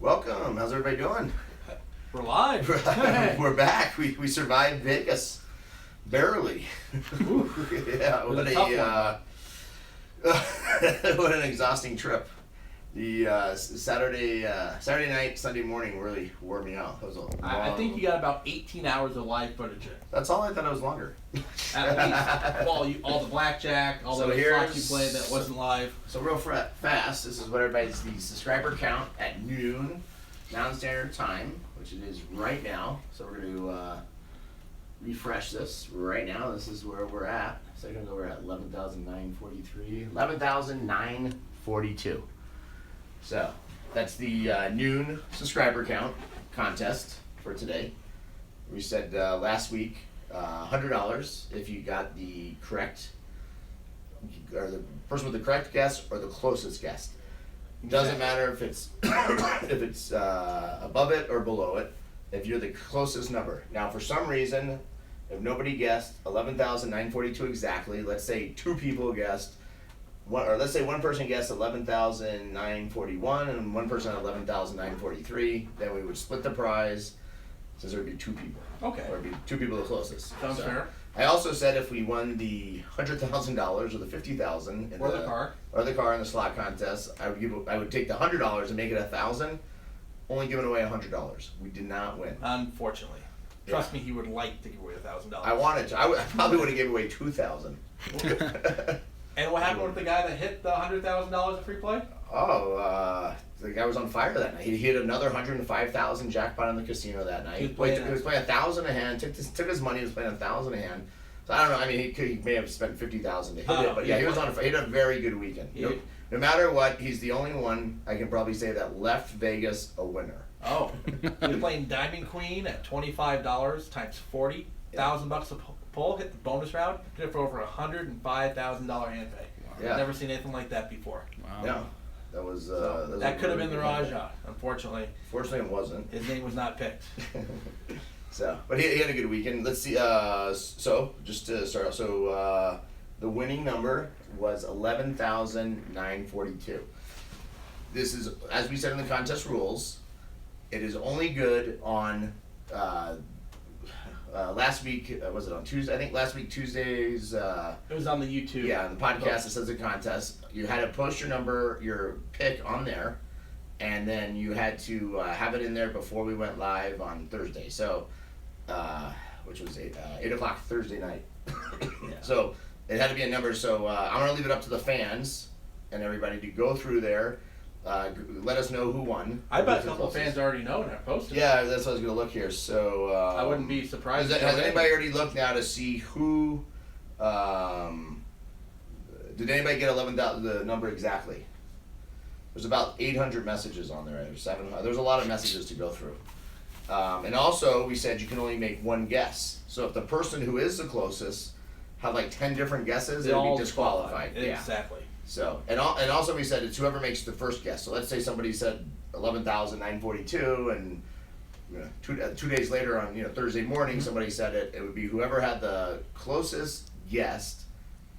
Welcome. How's everybody doing? We're live. We're back. We survived Vegas. Barely. Yeah, what an exhausting trip. The Saturday night, Sunday morning really wore me out. It was a long, I think you got about 18 hours of live footage in. That's all. I thought it was longer. At least. Well, all the blackjack, all the slots you played that wasn't live. So real fast, this is what everybody's the subscriber count at noon, Mountain Standard Time, which it is right now. So we're going to refresh this right now. This is where we're at. So we're at 11,943, 11,942. So that's the noon subscriber count contest for today. We said last week $100 if you got the correct, or the person with the correct guess or the closest guess. Doesn't matter if it's above it or below it. If you're the closest number. Now, for some reason, if nobody guessed 11,942 exactly, let's say two people guessed. Let's say one person guessed 11,941 and one person 11,943. Then we would split the prize, since there would be two people. Okay. Or it'd be two people the closest. Sounds fair. I also said if we won the $100,000 or the $50,000 or the car in the slot contest, I would take the $100 and make it $1,000. Only giving away $100. We did not win. Unfortunately. Trust me, he would like to give away $1,000. I wanted to. I probably would have given away $2,000. And what happened with the guy that hit the $100,000 of free play? The guy was on fire that night. He hit another $105,000 jackpot in the casino that night. He was playing 1,000 a hand. Took his money. He was playing 1,000 a hand. So I don't know. I mean, he may have spent $50,000 to hit it, but yeah, he was on. He had a very good weekend. No matter what, he's the only one I can probably say that left Vegas a winner. Oh, he was playing Diamond Queen at $25 times 40,000 bucks a pull. Hit the bonus round. Did it for over $105,000 hand pay. Wow. Yeah. Never seen anything like that before. Wow. Yeah. That was that could have been the Raja. Unfortunately. Fortunately, it wasn't. His name was not picked. So, but he had a good weekend. Let's see. So just to start off, the winning number was 11,942. This is, as we said in the contest rules, it is only good on. Last week, was it on Tuesday? I think last week Tuesdays. It was on the YouTube. Yeah, on the podcast. It says the contest. You had to post your pick on there, and then you had to have it in there before we went live on Thursday. So, which was 8 o'clock Thursday night. Yeah. So it had to be a number. So I'm gonna leave it up to the fans and everybody to go through there. Let us know who won. I bet a couple of fans already know and have posted. Yeah, that's what I was going to look here. So I wouldn't be surprised. Has anybody already looked now to see who? Did anybody get 11,000? The number exactly? There's about 800 messages on there. There's 700. There's a lot of messages to go through. And also, we said you can only make one guess. So if the person who is the closest had like 10 different guesses, it would be disqualified. Exactly. Yeah. So and also we said it's whoever makes the first guess. So let's say somebody said 11,942, and 2 days later on Thursday morning somebody said it. It would be whoever had the closest guessed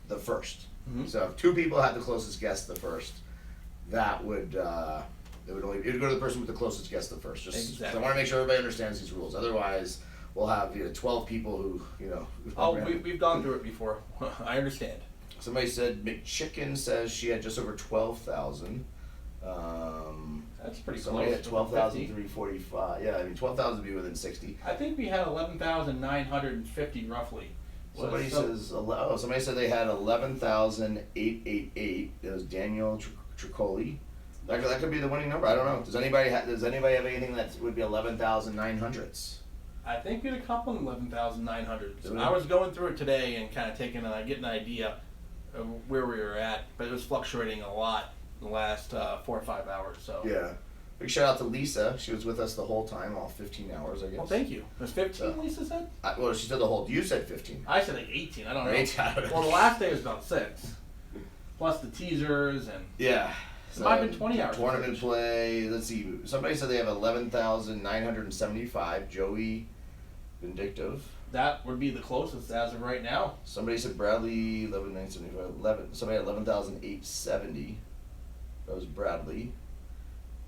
the first. Mm-hmm. So if two people had the closest guess the first, that would it would go to the person with the closest guess the first. Just exactly. I want to make sure everybody understands these rules. Otherwise, we'll have 12 people who we've gone through it before. I understand. Somebody said McChicken says she had just over 12,000. That's pretty close. Somebody had 12,345. Yeah, I mean 12,000 would be within 60. I think we had 11,950 roughly. Somebody said they had 11,888. It was Daniel Tricoli. That could be the winning number. I don't know. Does anybody have anything that would be 11,900s? I think we had a couple of 11,900s. I was going through it today and kind of getting an idea of where we were at, but it was fluctuating a lot in the last 4 or 5 hours. So yeah, big shout out to Lisa. She was with us the whole time, all 15 hours, I guess. Well, thank you. It was 15, Lisa said? Well, she said the whole. You said 15. I said like 18. I don't know. 18. Well, the last day was about 6, plus the teasers and. Yeah. So it might have been 20 hours. Tournament play. Let's see. Somebody said they have 11,975. Joey Vindictive. That would be the closest as of right now. Somebody said Bradley 11,975. Somebody had 11,870. That was Bradley.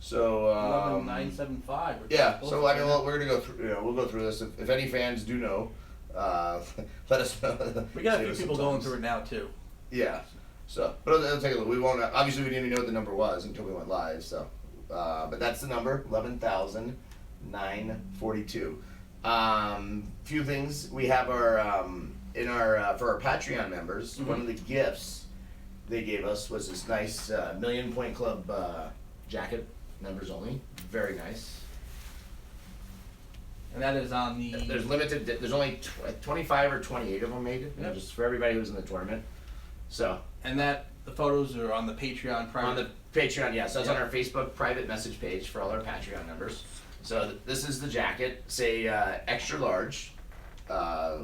So 11975. yeah. So I mean, we're gonna go through. We'll go through this. If any fans do know, let us know. We got a few people going through it now too. Yeah. So, but it'll take a look. We won't. Obviously, we didn't even know what the number was until we went live. So, but that's the number, 11,942. Few things we have our in our for our Patreon members. Mm-hmm. One of the gifts they gave us was this nice Million Point Club jacket, members only. Very nice. And that is on the. There's limited. There's only 25 or 28 of them made, Yep. just for everybody who's in the tournament. So. And that the photos are on the Patreon private. On the Patreon, yeah. So it's Yep. on our Facebook private message page for all our Patreon members. So this is the jacket, say extra large. I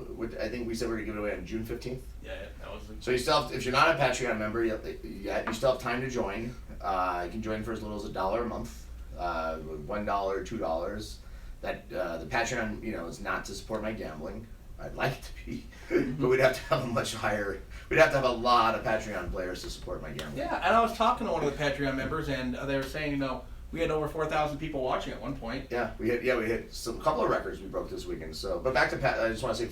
think we said we were gonna give it away on June 15th. Yeah, that was. So you still have, if you're not a Patreon member yet, you still have time to join. You can join for as little as $1 a month, $1, $2. That the Patreon, is not to support my gambling. I'd like it to be, but we'd have to have a much higher. We'd have to have a lot of Patreon players to support my gambling. Yeah, and I was talking to one of the Patreon members, and they were saying, we had over 4,000 people watching at one point. Yeah, we hit a couple of records we broke this weekend. So, but back to I just want to say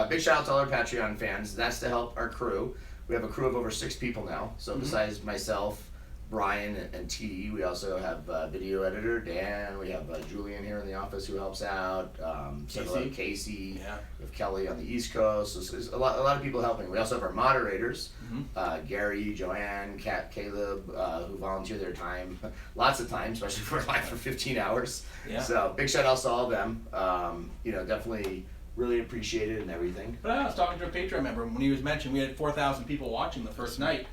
big shout out to all our Patreon fans. That's to help our crew. We have a crew of over 6 people now. So besides myself, Brian, and T, we also have video editor Dan. We have Julian here in the office who helps out. Casey. Yeah. We have Kelly on the East Coast. So there's a lot of people helping. We also have our moderators, Gary, Joanne, Kat, Caleb, who volunteer their time, lots of time, especially if we're live for 15 hours. Yeah. So big shout outs to all of them. Definitely really appreciate it and everything. But I was talking to a Patreon member when he was mentioning we had 4,000 people watching the first night,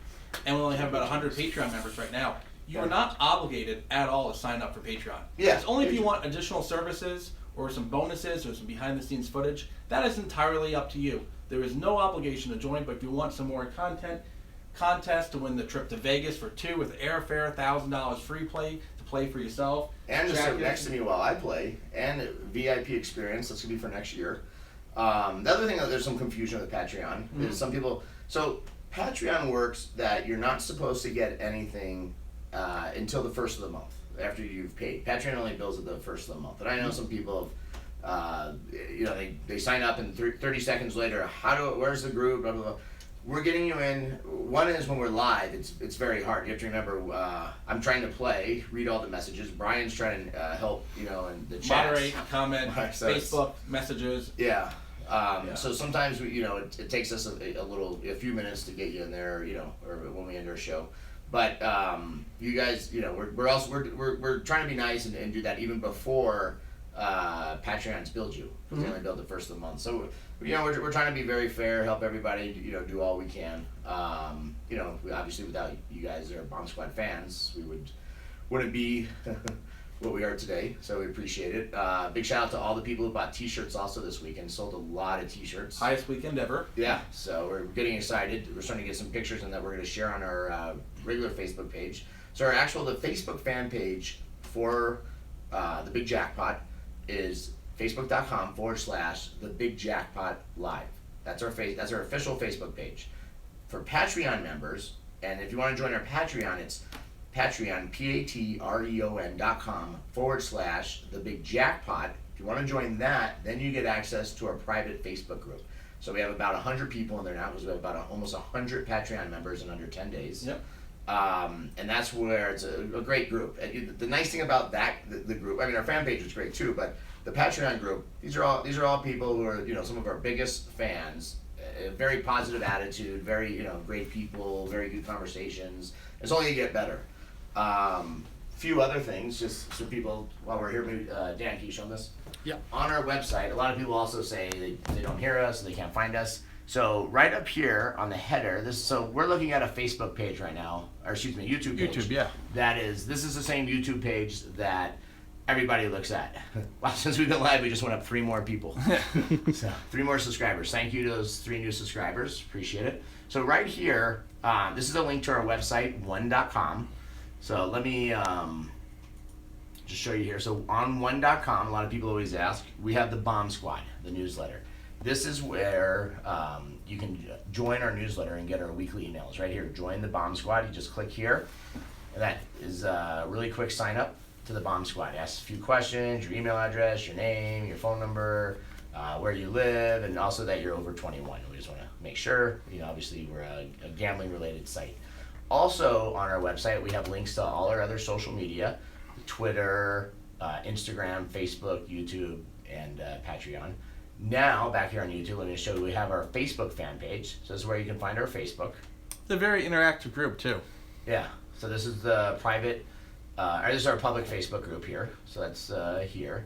and we only have about 100 Patreon members right now. You are not obligated at all to sign up for Patreon. Yeah. It's only if you want additional services or some bonuses or some behind-the-scenes footage. That is entirely up to you. There is no obligation to join, but if you want some more contest to win the trip to Vegas for 2 with airfare, $1,000 free play to play for yourself. And to sit next to me while I play, and VIP experience, that's going to be for next year. The other thing that there's some confusion with Patreon is some people, so Patreon works that you're not supposed to get anything until the first of the month after you've paid. Patreon only bills at the first of the month, and I know some people have, they sign up and 30 seconds later, where's the group? Blah blah blah. We're getting you in. One is when we're live, it's very hard. You have to remember, I'm trying to play, read all the messages. Brian's trying to help, in the chat. Moderate, comment, So Facebook messages. Yeah. So sometimes it takes us a few minutes to get you in there, or when we end our show. But you guys, we're trying to be nice and do that even before Patreon's build you, because they only build the first of the month. So we're trying to be very fair, help everybody, do all we can. We obviously without you guys are Bomb Squad fans, we wouldn't be what we are today, so we appreciate it. Big shout out to all the people who bought t-shirts also this weekend. Sold a lot of t-shirts. Highest weekend ever. Yeah, so we're getting excited. We're starting to get some pictures and that we're going to share on our regular Facebook page. So the Facebook fan page for the Big Jackpot is facebook.com/thebigjackpot live. That's our official Facebook page. For Patreon members, and if you want to join our Patreon, it's Patreon, patreon.com/thebigjackpot. If you want to join that, then you get access to our private Facebook group. So we have about 100 people in there now, because we have about almost 100 Patreon members in under 10 days. Yep. And that's where it's a great group. And the nice thing about the group, I mean, our fan page is great too, but the Patreon group, these are all people who are, some of our biggest fans. Very positive attitude, very, great people, very good conversations. It's only gonna get better. Few other things, just so people, while we're here, maybe, Dan, can you show them this? Yeah. On our website, a lot of people also say they don't hear us, they can't find us. So right up here on the header, so we're looking at a Facebook page right now, or excuse me, YouTube page. YouTube, yeah. This is the same YouTube page that everybody looks at. Wow, since we've been live, we just went up 3 more people. So 3 more subscribers. Thank you to those 3 new subscribers. Appreciate it. So right here, this is a link to our website, one.com. So let me just show you here. So on one.com, a lot of people always ask, we have the Bomb Squad, the newsletter. This is where you can join our newsletter and get our weekly emails. Right here, join the Bomb Squad. You just click here. And that is a really quick sign up to the Bomb Squad. Asks a few questions, your email address, your name, your phone number, where you live, and also that you're over 21. We just want to make sure, obviously we're a gambling related site. Also on our website, we have links to all our other social media, Twitter, Instagram, Facebook, YouTube, and Patreon. Now, back here on YouTube, let me show you, we have our Facebook fan page. So this is where you can find our Facebook. It's a very interactive group, too. Yeah, so this is the private, or this is our public Facebook group here. So that's here.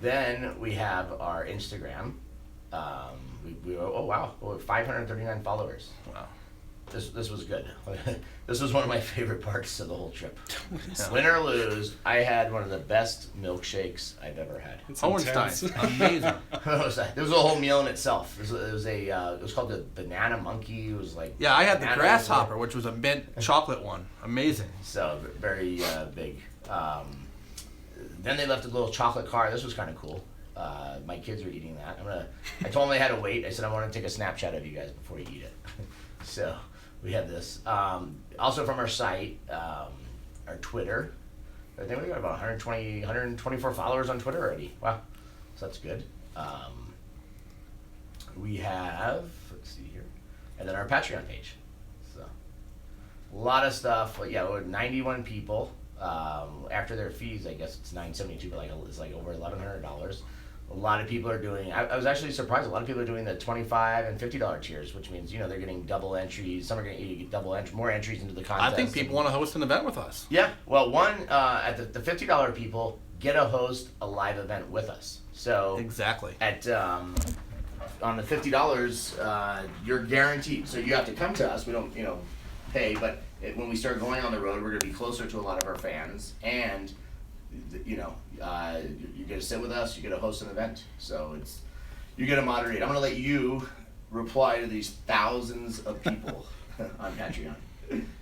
Then we have our Instagram. Oh wow, 539 followers. Wow. This was good. This was one of my favorite parts of the whole trip. Win or lose, I had one of the best milkshakes I've ever had. Hohenstein, amazing. It was a whole meal in itself. It was called the banana monkey. It was like I had the grasshopper, which was a mint chocolate one. Amazing. So very big. Then they left a little chocolate car. This was kind of cool. My kids were eating that. I told them they had to wait. I said I want to take a Snapchat of you guys before you eat it. So we had this. Also from our site, our Twitter. I think we got about 124 followers on Twitter already. Wow, so that's good. We have, let's see here, and then our Patreon page. So a lot of stuff. We're 91 people. After their fees, I guess it's $972, but it's like over $1,100. A lot of people are doing. I was actually surprised. A lot of people are doing the $25 and $50 tiers, which means they're getting double entries. Some are going to get more entries into the contest. I think people want to host an event with us. Yeah. Well, at the $50 people get to host a live event with us. So exactly at on the $50, you're guaranteed. So you have to come to us. We don't pay, but when we start going on the road, we're going to be closer to a lot of our fans, and you get to sit with us, you get to host an event, so you get to moderate. I'm going to let you reply to these thousands of people on Patreon.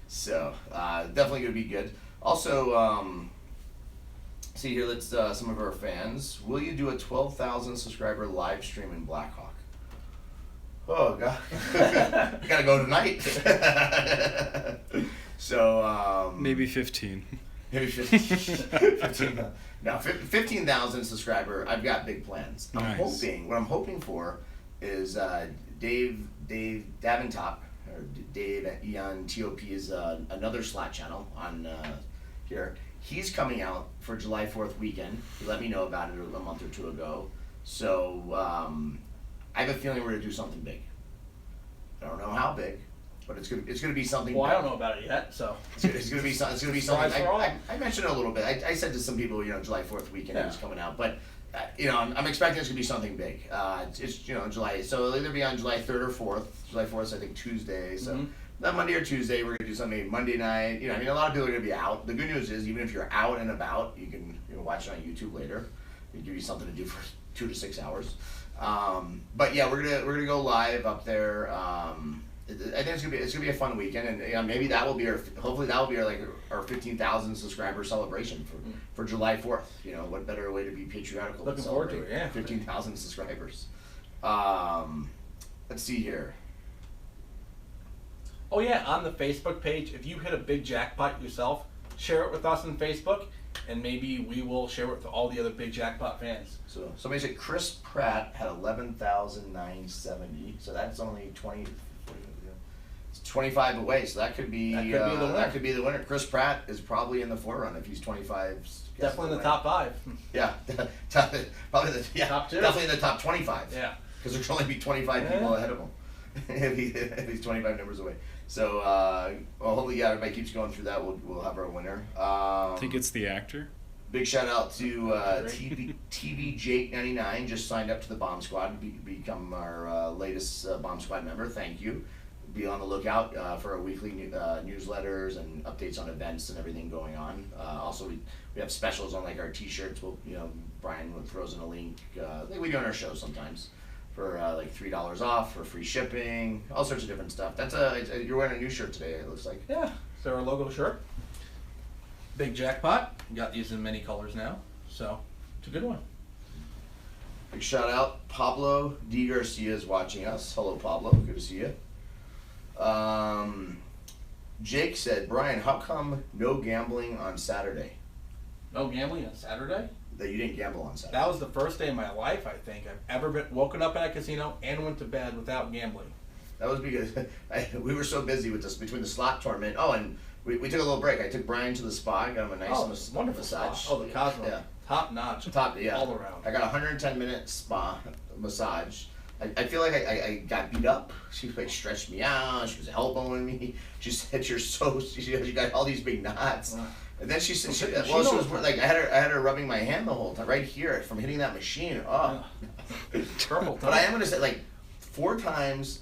So definitely going to be good. Also, see here, let's some of our fans. Will you do a 12,000 subscriber live stream in Blackhawk? Oh God, I gotta go tonight. So maybe 15. Maybe 15. Now 15,000 subscriber. I've got big plans. Nice. What I'm hoping for is Dave Davintop, or Dave at Eon TOP is another slot channel on here. He's coming out for July 4th weekend. He let me know about it a month or two ago. So I have a feeling we're gonna do something big. I don't know how big, but it's gonna be something. Well, big. I don't know about it yet, so It's gonna be something. I mentioned it a little bit. I said to some people, July 4th weekend is coming out, but I'm expecting it's gonna be something big. It's July, so it'll either be on July 3rd or 4th. July 4th is I think Tuesday, so that Monday or Tuesday we're gonna do something. Monday night, a lot of people are gonna be out. The good news is even if you're out and about, you can watch it on YouTube later. It'll give you something to do for 2 to 6 hours. But yeah, we're gonna go live up there. I think it's gonna be a fun weekend, and maybe hopefully that will be our 15,000 subscriber celebration for July 4th. What better way to be patriotical? Looking forward to it. Yeah, 15,000 subscribers. Let's see here. Oh yeah, on the Facebook page, if you hit a big jackpot yourself, share it with us on Facebook, and maybe we will share it with all the other Big Jackpot fans. So somebody said Chris Pratt had 11,970. So that's only 20. It's 25 away. So that could be the winner. That could be the winner. Chris Pratt is probably in the forerun if he's 25. Definitely in the top 5. Yeah, probably top 2. Definitely in the top 25. Yeah, because there can only be 25 people ahead of him if he's 25 numbers away. So hopefully, everybody keeps going through that. We'll have our winner. I think it's the actor. Big shout out to TV Jake 99. Just signed up to the Bomb Squad. Become our latest Bomb Squad member. Thank you. Be on the lookout for our weekly newsletters and updates on events and everything going on. Also, we have specials on our T-shirts. Brian throws in a link. Like we do on our show sometimes. For $3 off, for free shipping, all sorts of different stuff. You're wearing a new shirt today, it looks like. Yeah, so our logo shirt. Big Jackpot. Got these in many colors now, so it's a good one. Big shout out, Pablo D. Garcia is watching us. Hello, Pablo. Good to see you. Jake said, Brian, how come no gambling on Saturday? No gambling on Saturday? That you didn't gamble on Saturday. That was the first day of my life, I think, I've ever been woken up at a casino and went to bed without gambling. That was because we were so busy with this between the slot tournament. Oh, and we took a little break. I took Brian to the spa, got him a nice wonderful massage. Spa. Oh, the Cosmo. Yeah. Top notch. Yeah. All around. I got a 110-minute spa massage. I feel like I got beat up. She like stretched me out. She was elbowing me. She said, "You're so." She got all these big knots. And then she said, she was like, I had her rubbing my hand the whole time, right here, from hitting that machine. Oh, Purple. But I am gonna say, like, 4 times,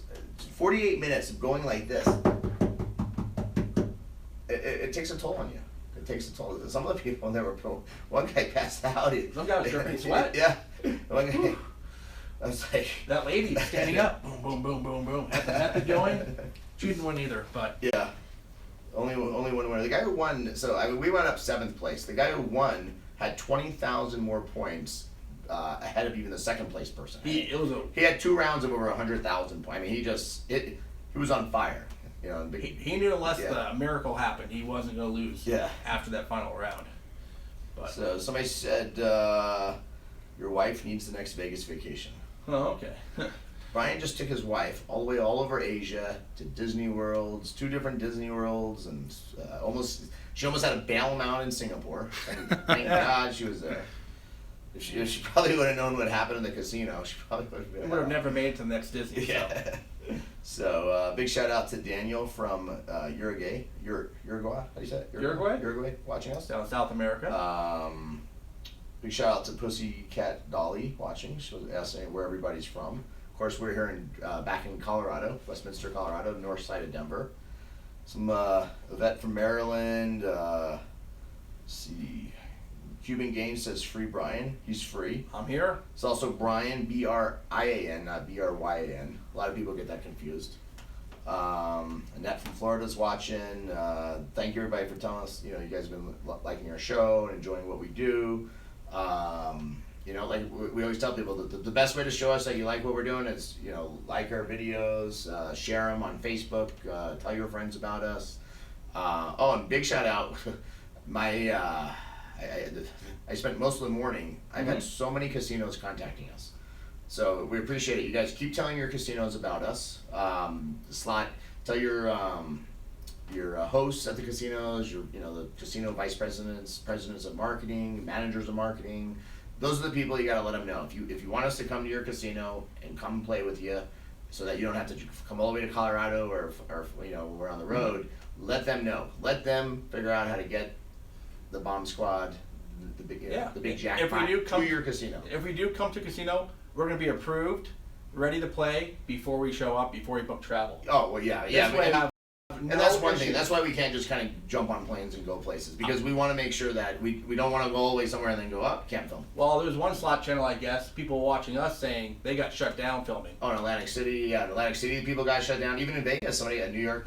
48 minutes of going like this. It takes a toll on you. It takes a toll. Some of the people that were, one guy passed out. Some guy was dripping sweat. Yeah. One guy. I was like, that lady standing up, boom, boom, boom, boom, boom, had the method going. She didn't win either, but yeah, only one winner. The guy who won, we went up 7th place. The guy who won had 20,000 more points ahead of even the 2nd place person. He had 2 rounds of over 100,000 points. I mean, he was on fire. You know, he knew unless the miracle happened, he wasn't going to lose. Yeah. After that final round. But so somebody said your wife needs the next Vegas vacation. Oh, okay. Brian just took his wife all over Asia to Disney Worlds, 2 different Disney Worlds, and she almost had to bail him out in Singapore. And thank God she was there. If she probably would have known what happened in the casino, she probably would have never made it to the next Disney. Yeah. So big shout out to Daniel from Uruguay. Uruguay? How do you say it? Uruguay? Uruguay, watching us. Down in South America. Big shout out to Pussycat Dolly watching. She was asking where everybody's from. Of course, we're here back in Colorado, Westminster, Colorado, north side of Denver. Some Yvette from Maryland. Let's see. Cuban Games says free Brian. He's free. I'm here. It's also Brian, B-R-I-A-N, not B-R-Y-A-N. A lot of people get that confused. Annette from Florida's watching. Thank you everybody for telling us, you guys have been liking our show and enjoying what we do. Like we always tell people that the best way to show us that you like what we're doing is, like our videos, share them on Facebook, tell your friends about us. And big shout out, I spent most of the morning. I've had so many casinos contacting us, so we appreciate it. You guys keep telling your casinos about us. Tell your hosts at the casinos, the casino vice presidents, presidents of marketing, managers of marketing. Those are the people you got to let them know. If you want us to come to your casino and come play with you, so that you don't have to come all the way to Colorado or we're on the road. Let them know. Let them figure out how to get the bomb squad, the big jackpot to your casino. If we do come to casino, we're going to be approved, ready to play before we show up, before we book travel. Oh well, yeah. And that's one thing. That's why we can't just kind of jump on planes and go places, because we want to make sure that we don't want to go all the way somewhere and then go up. Can't film. Well, there's one slot channel, I guess, people watching us saying they got shut down filming. Oh, in Atlantic City, in Atlantic City, people got shut down. Even in Vegas, somebody at New York.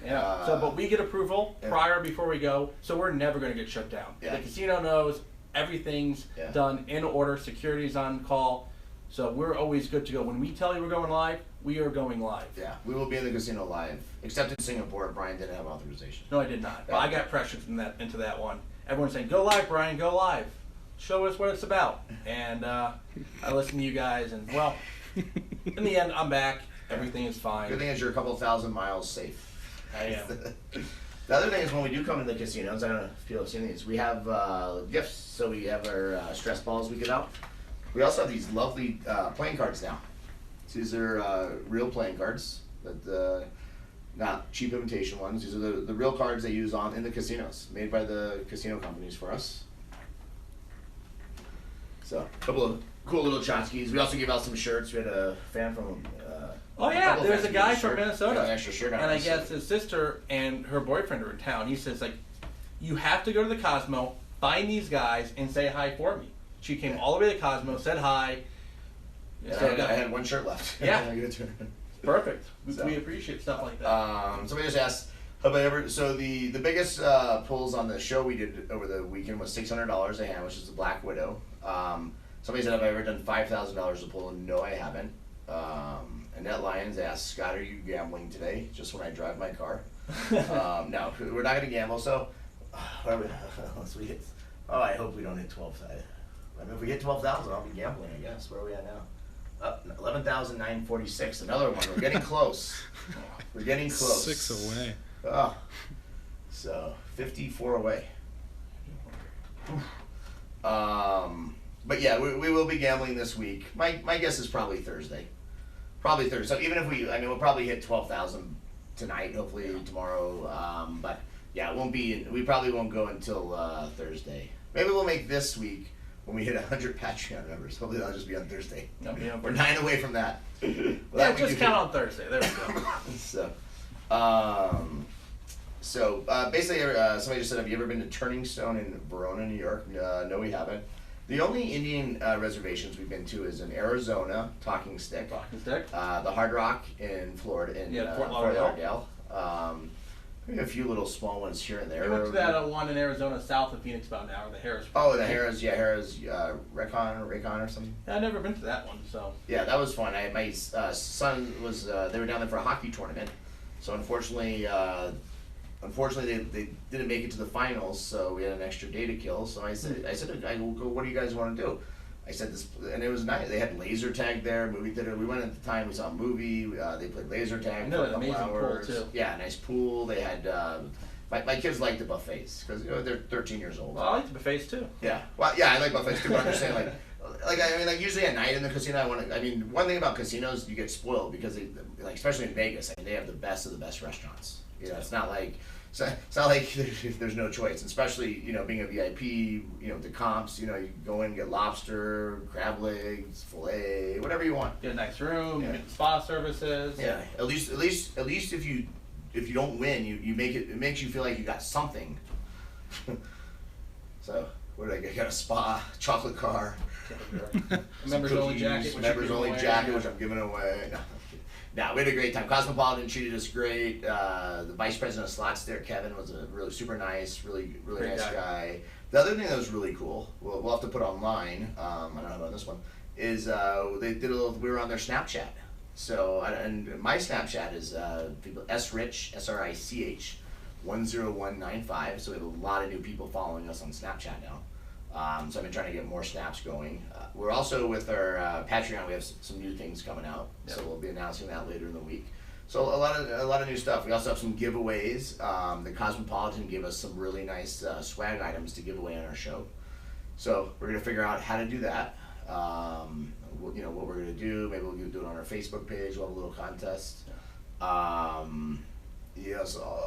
Yeah. But we get approval before we go, so we're never going to get shut down. Yeah. The casino knows everything's done in order. Security's on call. So we're always good to go. When we tell you we're going live, we are going live. Yeah, we will be in the casino live, except in Singapore. Brian didn't have authorization. No, I did not. But I got pressured into that one. Everyone's saying, "Go live, Brian. Go live. Show us what it's about." And I listened to you guys, and well, in the end, I'm back. Everything is fine. Good thing is you're a couple thousand miles safe. I am. The other thing is when we do come to the casinos, I don't know if people have seen these. We have gifts. So we have our stress balls we give out. We also have these lovely playing cards now. So these are real playing cards, but not cheap imitation ones. These are the real cards they use in the casinos, made by the casino companies for us. So a couple of cool little tchotchkes. We also gave out some shirts. We had a fan from. Oh yeah, there's a guy from Minnesota. An extra shirt on and I guess his sister and her boyfriend are in town. He says you have to go to the Cosmo, find these guys, and say hi for me. She came all the way to Cosmo, said hi. So I had one shirt left. Yeah. Perfect. We appreciate stuff like that. Somebody just asked, have I ever? So the biggest pulls on the show we did over the weekend was $600 a hand, which is the Black Widow. Somebody said, have I ever done $5,000 a pull? No, I haven't. Annette Lyons asked, Scott, are you gambling today? Just when I drive my car. No, we're not gonna gamble. So, unless we hit, I hope we don't hit 12. I mean, if we hit 12,000, I'll be gambling. I guess. Where are we at now? 11,946. Another one. We're getting close. We're getting close. 6 away. Oh, so 54 away. But yeah, we will be gambling this week. My guess is probably Thursday. Probably Thursday. So even if we'll probably hit 12,000 tonight, hopefully tomorrow. But yeah, it won't be. We probably won't go until Thursday. Maybe we'll make this week when we hit 100 Patreon members. Hopefully that'll just be on Thursday. We're 9 away from that. Yeah, just count on Thursday. There we go. So basically, somebody just said, have you ever been to Turning Stone in Verona, New York? No, we haven't. The only Indian reservations we've been to is in Arizona, Talking Stick. The Hard Rock in Florida, in Fort Fort Lauderdale. Maybe a few little small ones here and there. We went to that one in Arizona, south of Phoenix, about an hour. The Harris. Oh, the Harris, Raycon or something. Yeah, I've never been to that one, so. Yeah, that was fun. My son was. They were down there for a hockey tournament, so unfortunately, they didn't make it to the finals. So we had an extra day to kill. So I said, what do you guys want to do? I said this, and it was nice. They had laser tag there, movie theater. We went at the time. We saw a movie. They played laser tag for a couple hours. Pool too. Yeah, nice pool. They had. My kids like the buffets because they're 13 years old. Well, I like the buffets too. Yeah. Well, yeah, I like buffets too. But I'm just saying, like usually at night in the casino, one thing about casinos, you get spoiled because they, especially in Vegas, they have the best of the best restaurants. It's not like. It's not like there's no choice, especially being a VIP. The comps. You go in and get lobster, crab legs, fillet, whatever you want. Get a nice room. You get the spa services. Yeah, at least if you don't win, you make it. It makes you feel like you got something. So what did I get? I got a spa, chocolate car, members only jacket. Which I'm giving away. No, we had a great time. Cosmopolitan treated us great. The vice president of slots there, Kevin, was a really super nice, really nice guy. The other thing that was really cool, we'll have to put online. I don't know about this one. Is they did we were on their Snapchat. So and my Snapchat is people SRich SRICH 10195. So we have a lot of new people following us on Snapchat now. So I've been trying to get more snaps going. We're also with our Patreon. We have some new things coming out, so we'll be announcing that later in the week. So a lot of new stuff. We also have some giveaways. The Cosmopolitan gave us some really nice swag items to give away on our show. So we're gonna figure out how to do that. What we're gonna do. Maybe we'll do it on our Facebook page. We'll have a little contest. So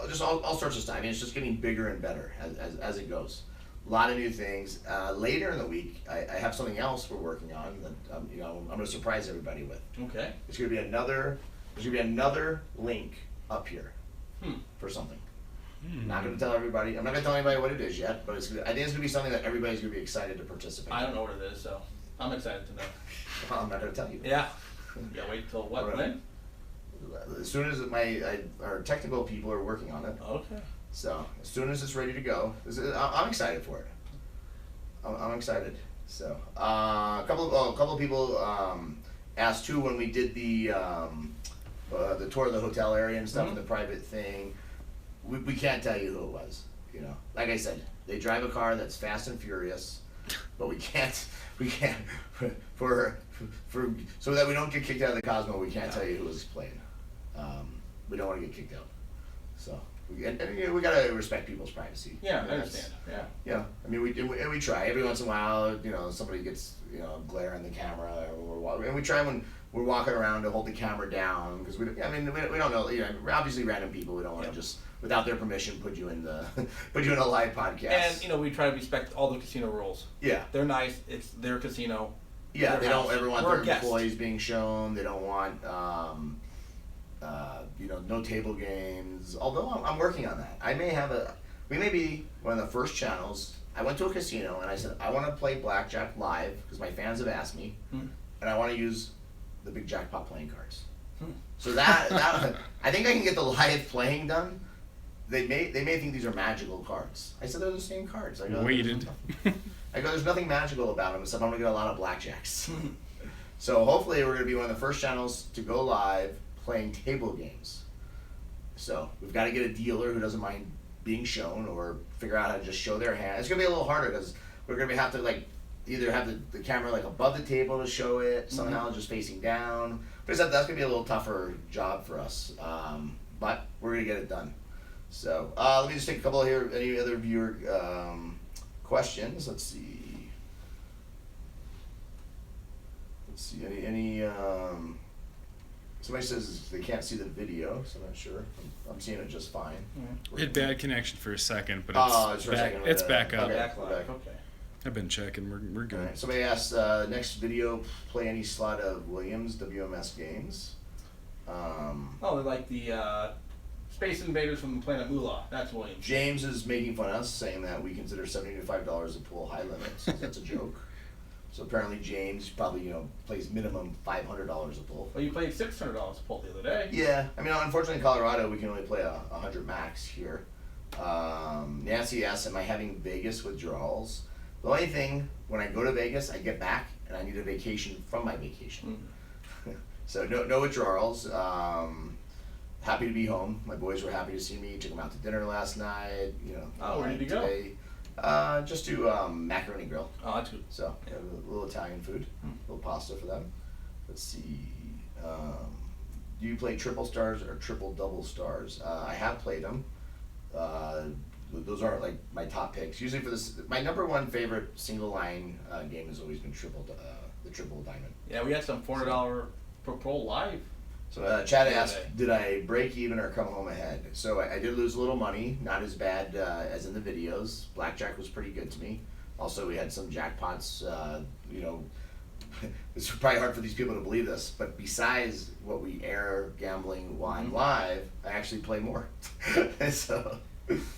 just all sorts of stuff. I mean, it's just getting bigger and better as it goes. A lot of new things. Later in the week, I have something else we're working on that I'm going to surprise everybody with. Okay. There's going to be another link up here for something. Not going to tell everybody. I'm not going to tell anybody what it is yet, but I think it's going to be something that everybody's going to be excited to participate in. I don't know what it is, so I'm excited to know. Well, I'm not going to tell you. Yeah. Wait till what? When? As soon as our technical people are working on it. Okay. So as soon as it's ready to go, I'm excited for it. I'm excited. So a couple of people asked too when we did the tour of the hotel area and stuff, and the private thing. We can't tell you who it was. Like I said, they drive a car that's fast and furious, but we can't for so that we don't get kicked out of the Cosmo. We can't tell you who was playing. We don't want to get kicked out. So. And we gotta respect people's privacy. Yeah, I understand. Yeah. Yeah, I mean we try every once in a while. Somebody gets glare on the camera, and we try when we're walking around to hold the camera down because we don't know. Obviously random people. We don't want to just without their permission put you in a live podcast. And we try to respect all the casino rules. Yeah, they're nice. It's their casino. Yeah, they don't ever want their guest. employees being shown. They don't want. No table games. Although I'm working on that. We may be one of the first channels. I went to a casino and I said, I want to play blackjack live because my fans have asked me, and I want to use the Big Jackpot playing cards. So that I think I can get the live playing done. They may think these are magical cards. I said they're the same cards. Weighted. There's nothing magical about them except I'm gonna get a lot of blackjacks. So hopefully we're gonna be one of the first channels to go live playing table games. So we've got to get a dealer who doesn't mind being shown, or figure out how to just show their hand. It's gonna be a little harder because we're gonna have to like either have the camera like above the table to show it somehow, just facing down. But that's gonna be a little tougher job for us. But we're gonna get it done. So let me just take a couple here. Any other viewer questions? Let's see. Any somebody says they can't see the video, so I'm not sure. I'm seeing it just fine. We had bad connection for a second, but It's it's for a back. second. It's back up. Okay. Okay. I've been checking. We're good. Alright, somebody asked, next video, play any slot of Williams WMS games. Oh, they're like the Space Invaders from the planet Moolah. That's Williams. James is making fun of us, saying that we consider $75 a pool high limits. That's a joke. So apparently James probably, plays minimum $500 a pool. Well, you played $600 a pull the other day. Yeah, I mean, unfortunately in Colorado we can only play 100 max here. Nancy asks, am I having Vegas withdrawals? The only thing, when I go to Vegas, I get back and I need a vacation from my vacation. So no withdrawals. Happy to be home. My boys were happy to see me. Took them out to dinner last night. Oh, where did you go? Today. Just to Macaroni Grill. Oh, that's good. So a little Italian food, a little pasta for them. Let's see. Do you play triple stars or triple double stars? I have played them. Those aren't like my top picks. Usually for this, my number one favorite single line game has always been the triple diamond. Yeah, we had some $400 per pro live. So Chad asked, did I break even or come home ahead? So I did lose a little money, not as bad as in the videos. Blackjack was pretty good to me. Also, we had some jackpots. It's probably hard for these people to believe this, but besides what we air gambling on live, I actually play more. So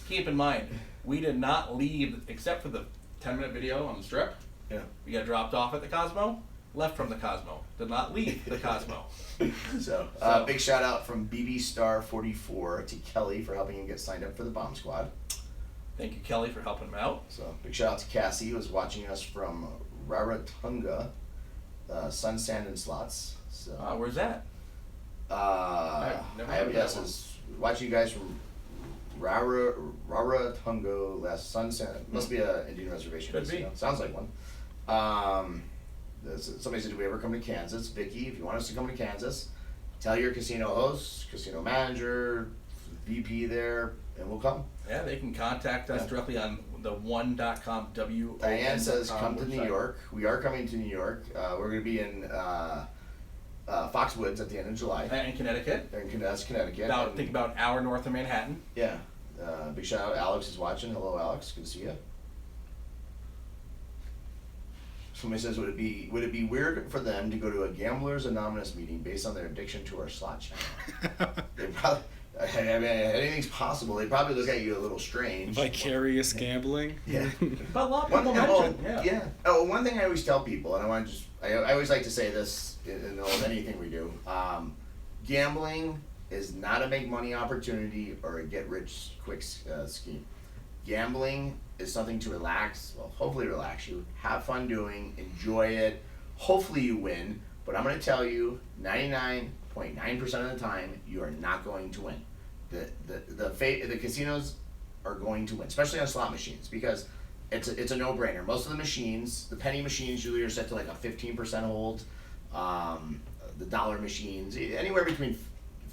keep in mind, we did not leave except for the 10-minute video on the strip. Yeah. We got dropped off at the Cosmo, left from the Cosmo, did not leave the Cosmo. So big shout out from BB Star 44 to Kelly for helping him get signed up for the Bomb Squad. Thank you, Kelly, for helping him out. So big shout out to Cassie, who was watching us from Rarotonga, Sun, Sand, and Slots. So where's that? I have guesses. Watching you guys from Rarotonga, last Sun, Sand. Must be an Indian reservation. Could be. Sounds like one. Somebody said, do we ever come to Kansas? Vicky, if you want us to come to Kansas, tell your casino host, casino manager, VP there, and we'll come. Yeah, they can contact us directly on the one.com. Diane says, come to New York. We are coming to New York. We're going to be in Foxwoods at the end of July. In Connecticut. That's Connecticut. Think about an hour north of Manhattan. Yeah. Big shout out. Alex is watching. Hello, Alex. Good to see you. Somebody says, would it be weird for them to go to a Gamblers Anonymous meeting based on their addiction to our slot channel? They probably, I mean, anything's possible. They probably look at you a little strange. Vicarious gambling. Yeah. But a lot of people mention, yeah. Oh, one thing I always tell people, and I always like to say this in anything we do. Gambling is not a make money opportunity or a get rich quick scheme. Gambling is something to relax, hopefully relax you, have fun doing, enjoy it, hopefully you win, but I'm going to tell you, 99.9% of the time, you are not going to win. The casinos are going to win, especially on slot machines, because it's a no-brainer. Most of the machines, the penny machines usually are set to like a 15% hold, the dollar machines, anywhere between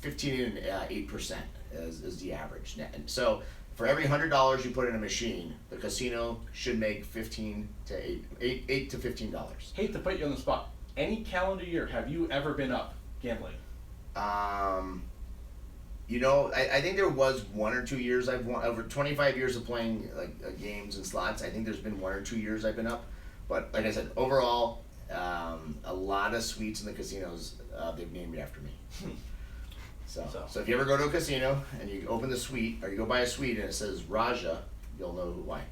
15 and 8% is the average. So for every $100 you put in a machine, the casino should make $8 to $15. Hate to put you on the spot. Any calendar year, have you ever been up gambling? I think there was 1 or 2 years I've won. Over 25 years of playing games and slots, I think there's been 1 or 2 years I've been up. But like I said, overall, a lot of suites in the casinos, they've named after me. So if you ever go to a casino and you open the suite, or you go buy a suite and it says Raja, you'll know why.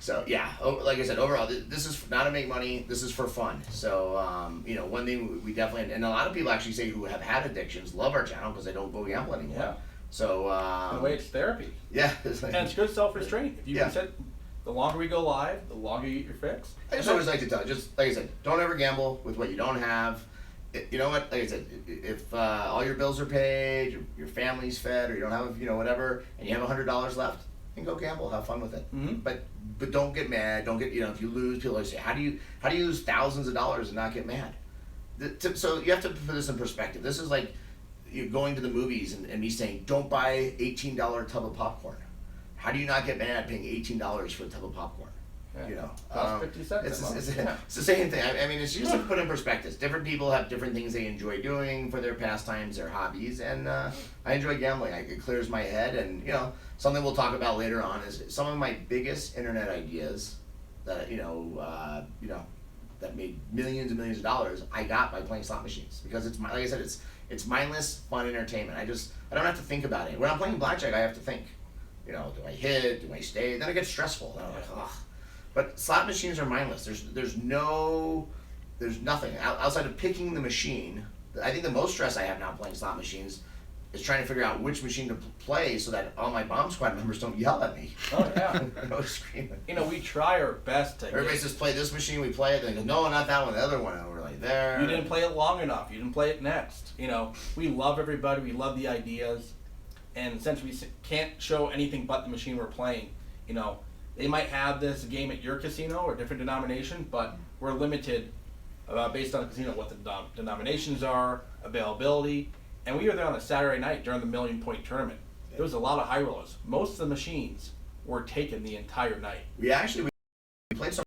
So yeah, like I said, overall, this is not to make money. This is for fun. So one thing we definitely, and a lot of people actually say who have had addictions love our channel because they don't go gamble anymore. Yeah. So in a way, it's therapy. Yeah. And it's good self-restraint. If you can set, the longer we go live, the longer you get your fix. I just always like to tell, just like I said, don't ever gamble with what you don't have. You know what? Like I said, if all your bills are paid, your family's fed, or you don't have, whatever, and you have $100 left, then go gamble, have fun with it. Mm-hmm. But don't get mad. Don't get, if you lose, people always say, how do you lose thousands of dollars and not get mad? So you have to put this in perspective. This is like you going to the movies and me saying, don't buy $18 tub of popcorn. How do you not get mad paying $18 for a tub of popcorn? Yeah. Cost 50 cents. It's the same thing. I mean, it's just to put in perspective. Different people have different things they enjoy doing for their pastimes, their hobbies, and I enjoy gambling. It clears my head, and something we'll talk about later on is some of my biggest internet ideas that that made millions and millions of dollars. I got by playing slot machines because like I said, it's mindless, fun entertainment. I don't have to think about it. When I'm playing blackjack, I have to think. Do I hit? Do I stay? Then it gets stressful. Then I'm like, ugh. But slot machines are mindless. There's nothing outside of picking the machine. I think the most stress I have now playing slot machines is trying to figure out which machine to play so that all my bomb squad members don't yell at me. Oh yeah. No screaming. We try our best to. Everybody says play this machine. We play it. They go, no, not that one. The other one. And we're like there. You didn't play it long enough. You didn't play it next. We love everybody. We love the ideas, and since we can't show anything but the machine we're playing, they might have this game at your casino or different denomination, but we're limited based on the casino what the denominations are, availability. And we were there on a Saturday night during the $1 Million Point tournament. There was a lot of high rollers. Most of the machines were taken the entire night. We played some